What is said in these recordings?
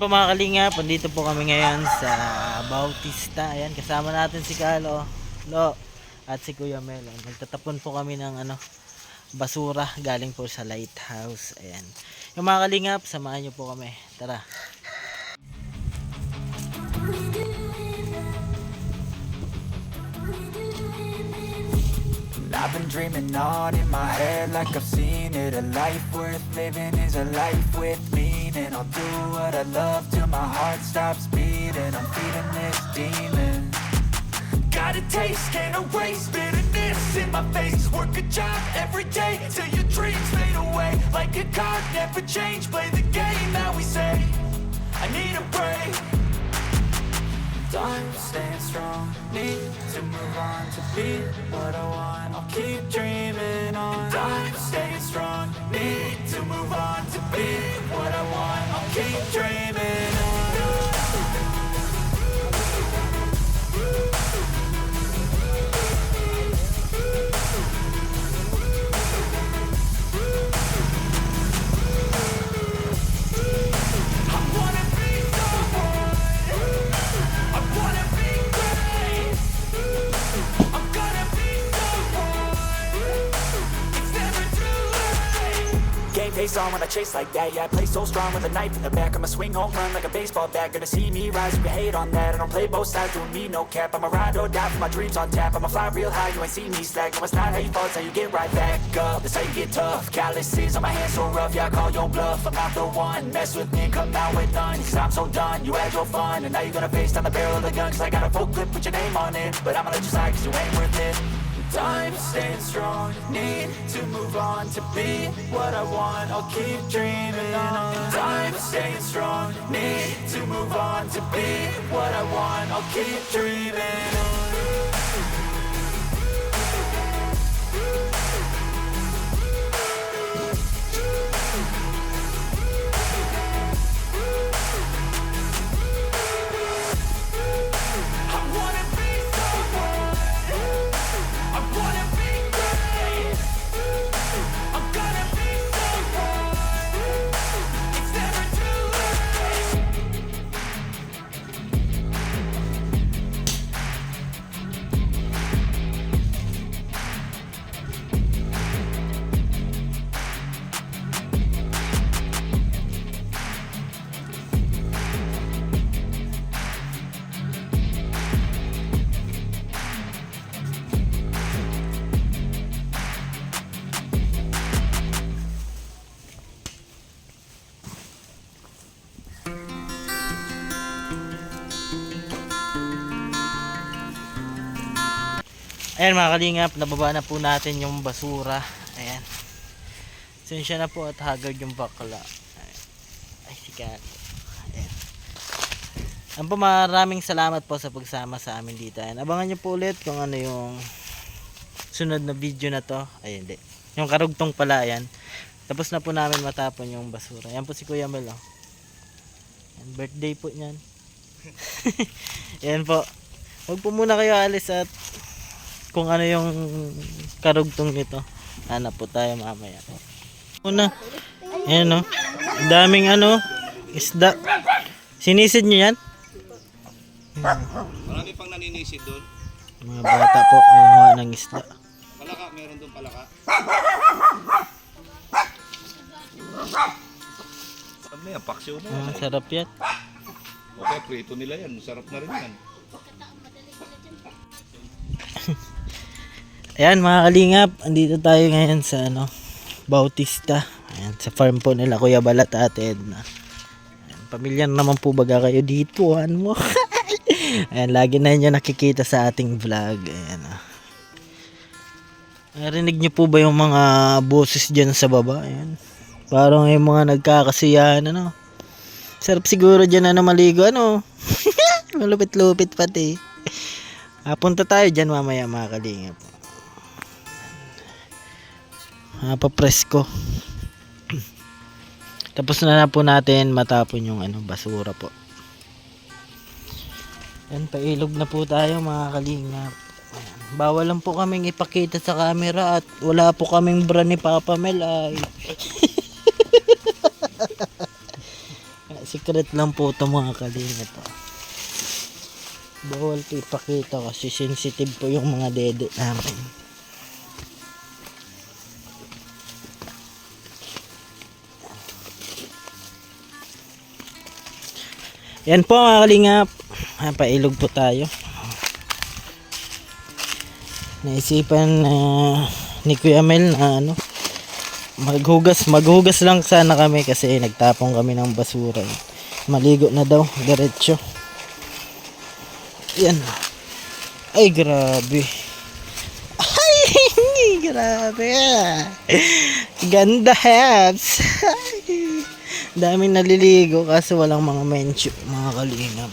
po mga kalingap, andito po kami ngayon sa Bautista. Ayan, kasama natin si Carlo, Lo, at si Kuya Mel. Nagtatapon po kami ng basura galing po sa lighthouse. Ayan. Yung mga kalingap, samahan nyo po kami. Tara. I've been dreaming on in my head like I've seen it. A life worth living is a life with meaning. I'll do what I love till my heart stops beating. I'm feeding this demon. Got a taste, can't erase bitterness in my face. Work a job every day till your dreams fade away. Like a card, never change, play the game that we say. I need a break. Time staying strong, need to move on to be what I want. I'll keep dreaming on. Time staying strong, need to move on to be what I want. I'll keep dreaming on. Face on when I chase like that. Yeah, I play so strong with a knife in the back. I'ma swing home run like a baseball bat. Gonna see me rise, you can hate on that. I don't play both sides, doing me no cap. I'ma ride or die for my dreams on tap. I'ma fly real high, you ain't see me slack. No, it's not how you fall, it's how you get right back up. That's how you get tough. Calluses on my hands so rough, yeah, I call your bluff. I'm not the one, mess with me, come out with none. Cause I'm so done, you had your fun. And now you're gonna face down the barrel of the gun. Cause I got a full clip with your name on it. But I'ma let you slide cause you ain't worth it. Time staying strong, need to move on to be what I want. I'll keep dreaming on. Time staying strong, need to move on to be what I want. I'll keep dreaming on. Ayan mga kalingap, nababa na po natin yung basura. Ayan. Sensya na po at haggard yung bakla. Ay, sikat. Ayan. Ang po, maraming salamat po sa pagsama sa amin dito. Ayan. Abangan nyo po ulit kung ano yung sunod na video na to. Ay, hindi. Yung karugtong pala, ayan. Tapos na po namin matapon yung basura. Ayan po si Kuya Mel, oh. Ayan, birthday po niyan. Ayan po. Huwag po muna kayo alis at kung ano yung karugtong nito. Hanap po tayo mamaya. Una. Ayan, oh. Daming isda. Sinisid nyo yan? Marami pang naninisid doon. Mga bata po kumuha ng isda. Palaka, meron doon palaka. Ano yan? Paksyo mo. Sarap yan. Okay, prito nila yan. Sarap na rin yan. Ayan mga kalingap, andito tayo ngayon sa Bautista. Ayan, sa farm po nila Kuya Balat at Edna. Ayan, pamilya naman po baga kayo dito. Ano mo? Ayan, lagi na nyo nakikita sa ating vlog. Ayan. Narinig nyo po ba yung mga boses dyan sa baba? Ayan. Parang yung mga nagkakasiyahan. Sarap siguro dyan maligo. Malupit-lupit pati. Punta tayo dyan mamaya mga kalingap. Papresko. Tapos na po natin matapon yung basura po. Yan, pailog na po tayo mga kalingap. Bawal lang po kaming ipakita sa camera at wala po kaming bra ni Papa Mel ay. Secret lang po ito mga kalinga to. Bawal ko ipakita kasi sensitive po yung mga dede namin. Yan po mga kalingap. Pailog po tayo. Naisipan ni Kuya Mel na maghugas lang sana kami kasi nagtapon kami ng basura. Maligo na daw diretso. Yan. Ay grabe. Ay grabe. Ganda habs. Daming naliligo kasi walang mga mensyo mga kalingap.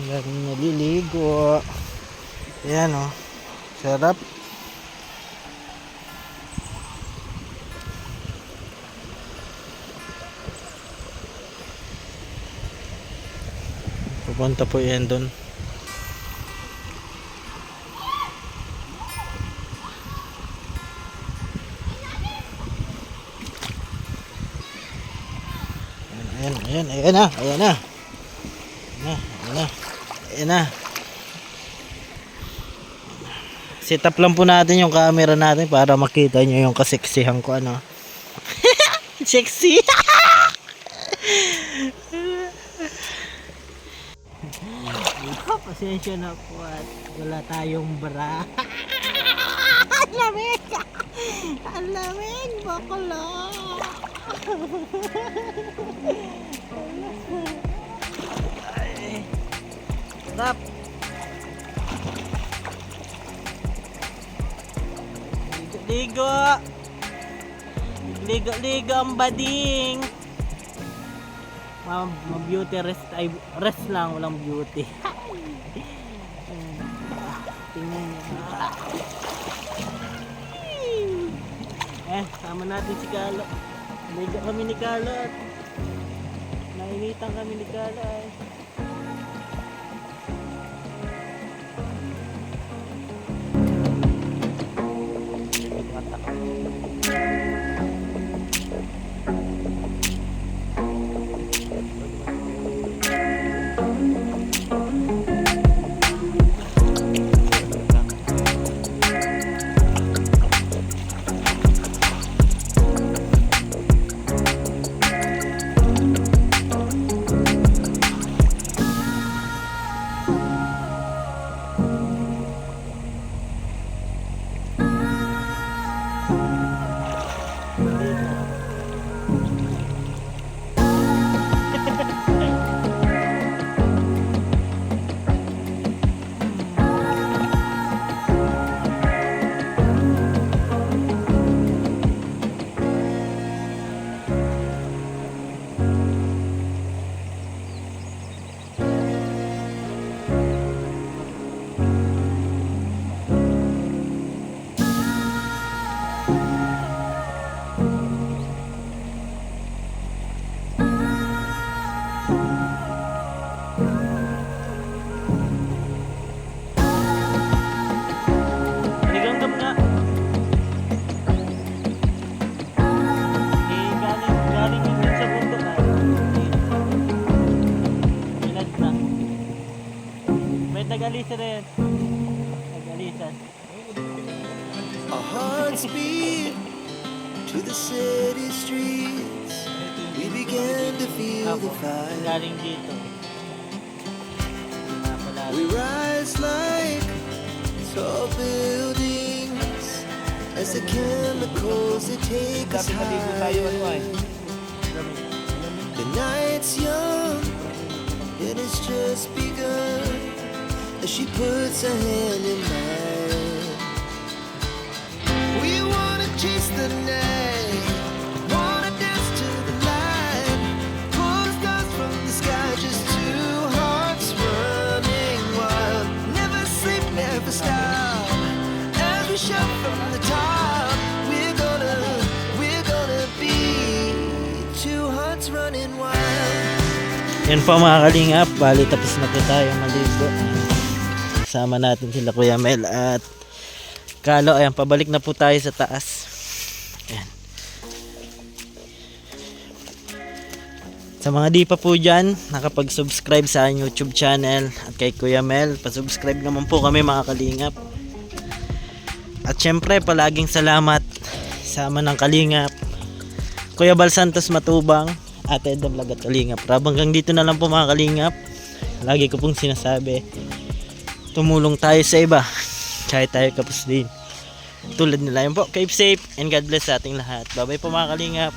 Daming naliligo. Ayan o. Sarap. Pupunta po yan doon. Ayan na. Set up lang po natin yung camera natin para makita nyo yung kaseksihan ko Sexy. Pasensya na po at wala tayong bra. Ang lamig bakla. Sarap. Ligo ang bading. Ma-beauty rest ay rest lang, walang beauty. Tingnan niyo. Sama natin si Carlo. Ligo kami ni Carlo at nainitan kami ni Carlo ay. Nag-alisa rin. Nag-alisa. Our hearts beat to the city streets. We began to feel the fire. Galing dito. We rise like tall buildings as the chemicals that take us higher. The night's young and it's just begun. As she puts her hand in mine, we wanna chase the night, wanna dance to the light, pull the stars from the sky, just two hearts running wild. Never sleep, never stop, as we shout from the top. We're gonna be two hearts running wild. Yan pa mga kalingap, bali tapos na po tayo maligo. kasama natin sila Kuya Mel at Kalo. Ayan, pabalik na po tayo sa taas. Ayan. Sa mga di pa po dyan, nakapag-subscribe sa aking YouTube channel at kay Kuya Mel, pasubscribe naman po kami mga kalingap. At syempre, palaging salamat sa ama ng kalingap, Kuya Bal Santos Matubang, Ate Edna Vlog at Kalingap. Hanggang dito na lang po mga kalingap. Lagi ko pong sinasabi, tumulong tayo sa iba kahit tayo kapos din tulad nila. Yun po, keep safe and God bless sa ating lahat. Bye bye po mga kalingap.